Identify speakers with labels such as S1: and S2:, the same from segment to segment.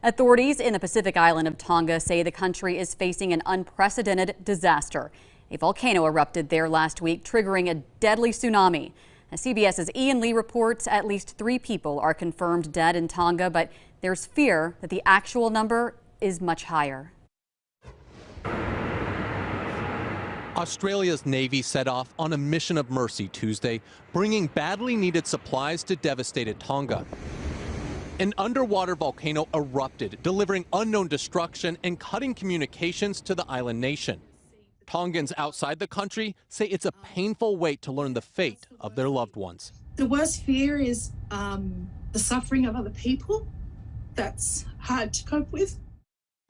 S1: Authorities in the Pacific island of Tonga say the country is facing an unprecedented disaster. A volcano erupted there last week, triggering a deadly tsunami. CBS's Ian Lee reports at least 3 people are confirmed dead in Tonga, but there's fear that the actual number is much higher.
S2: Australia's Navy set off on a mission of mercy Tuesday, bringing badly needed supplies to devastated Tonga. An underwater volcano erupted, delivering unknown destruction and cutting communications to the island nation. Tongans outside the country say it's a painful wait to learn the fate of their loved ones.
S3: The worst fear is the suffering of other people. That's hard to cope with.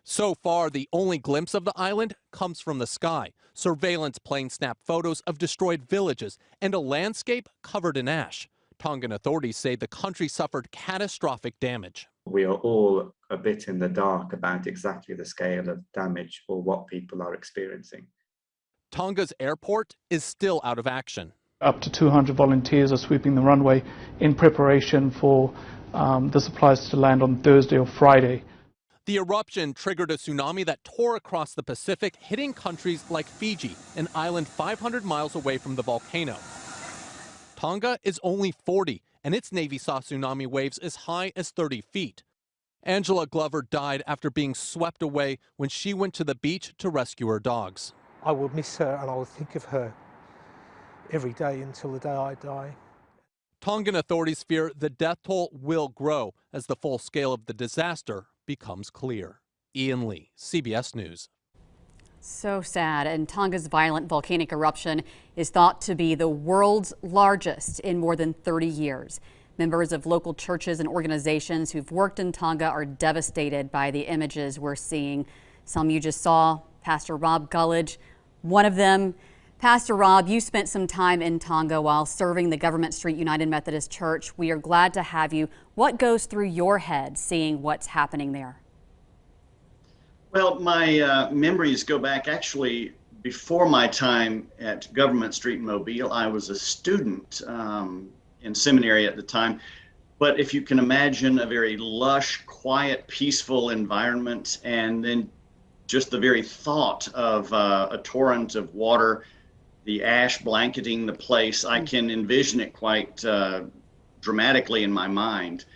S2: So far, the only glimpse of the island comes from the sky. Surveillance planes snap photos of destroyed villages and a landscape covered in ash. Tongan authorities say the country suffered catastrophic damage.
S4: We are all a bit in the dark about exactly the scale of damage or what people are experiencing.
S2: Tonga's airport is still out of action.
S5: Up to 200 volunteers are sweeping the runway in preparation for the supplies to land on Thursday or Friday.
S2: The eruption triggered a tsunami that tore across the Pacific, hitting countries like Fiji, an island 500 miles away from the volcano. Tonga is only 40, and its Navy saw tsunami waves as high as 30 feet. Angela Glover died after being swept away when she went to the beach to rescue her dogs.
S6: I will miss her and I will think of her every day until the day I die.
S2: Tongan authorities fear the death toll will grow as the full scale of the disaster becomes clear. Ian Lee, CBS News.
S1: So sad. And Tonga's violent volcanic eruption is thought to be the world's largest in more than 30 years. Members of local churches and organizations who've worked in Tonga are devastated by the images we're seeing. Some you just saw. Pastor Rob Gulledge, one of them. Pastor Rob, you spent some time in Tonga while serving the Government Street United Methodist Church. We are glad to have you. What goes through your head seeing what's happening there?
S7: Well, my memories go back actually before my time at Government Street in Mobile. I was a student in seminary at the time. But if you can imagine a very lush, quiet, peaceful environment, and then just the very thought of a torrent of water, the ash blanketing the place, I can envision it quite dramatically in my mind.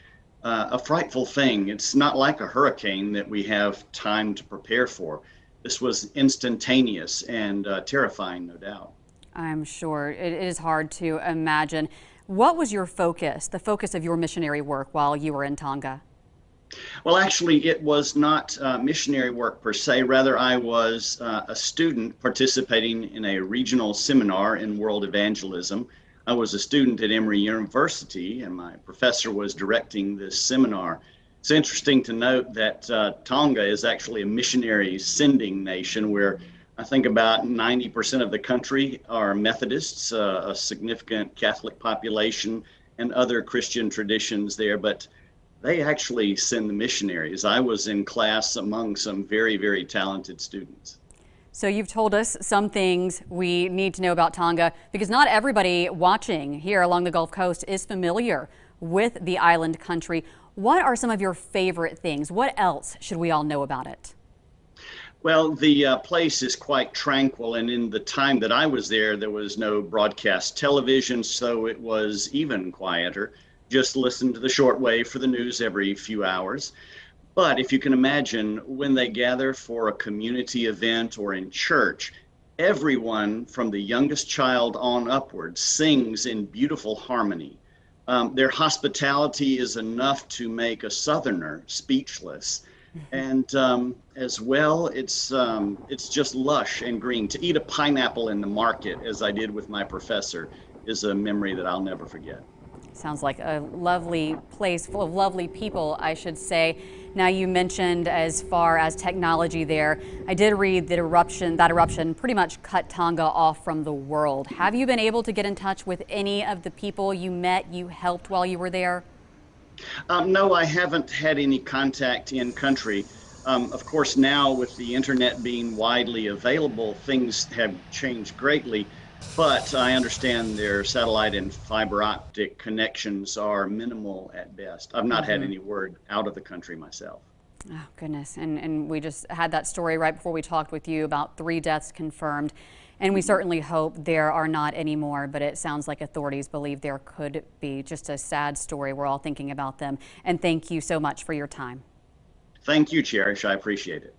S7: A frightful thing. It's not like a hurricane that we have time to prepare for. This was instantaneous and terrifying, no doubt.
S1: I'm sure. It is hard to imagine. What was your focus, the focus of your missionary work while you were in Tonga?
S7: Well, actually, it was not missionary work per se. Rather, I was a student participating in a regional seminar in world evangelism. I was a student at Emory University, and my professor was directing this seminar. It's interesting to note that Tonga is actually a missionary sending nation where I think about 90% of the country are Methodists, a significant Catholic population, and other Christian traditions there. But they actually send the missionaries. I was in class among some very, very talented students.
S1: So you've told us some things we need to know about Tonga, because not everybody watching here along the Gulf Coast is familiar with the island country. What are some of your favorite things? What else should we all know about it?
S7: Well, the place is quite tranquil, and in the time that I was there was no broadcast television, so it was even quieter. Just listen to the shortwave for the news every few hours. But if you can imagine, when they gather for a community event or in church, everyone from the youngest child on upwards sings in beautiful harmony. Their hospitality is enough to make a Southerner speechless. And as well, it's just lush and green. To eat a pineapple in the market, as I did with my professor, is a memory that I'll never forget.
S1: Sounds like a lovely place full of lovely people, I should say. Now, you mentioned as far as technology there, I did read that eruption pretty much cut Tonga off from the world. Have you been able to get in touch with any of the people you met, you helped while you were there?
S7: No, I haven't had any contact in country. Of course, now with the internet being widely available, things have changed greatly. But I understand their satellite and fiber optic connections are minimal at best. I've not had any word out of the country myself.
S1: Oh, goodness. And we just had that story right before we talked with you about 3 deaths confirmed. And we certainly hope there are not any more, but it sounds like authorities believe there could be. Just a sad story. We're all thinking about them. And thank you so much for your time.
S7: Thank you, Cherish. I appreciate it.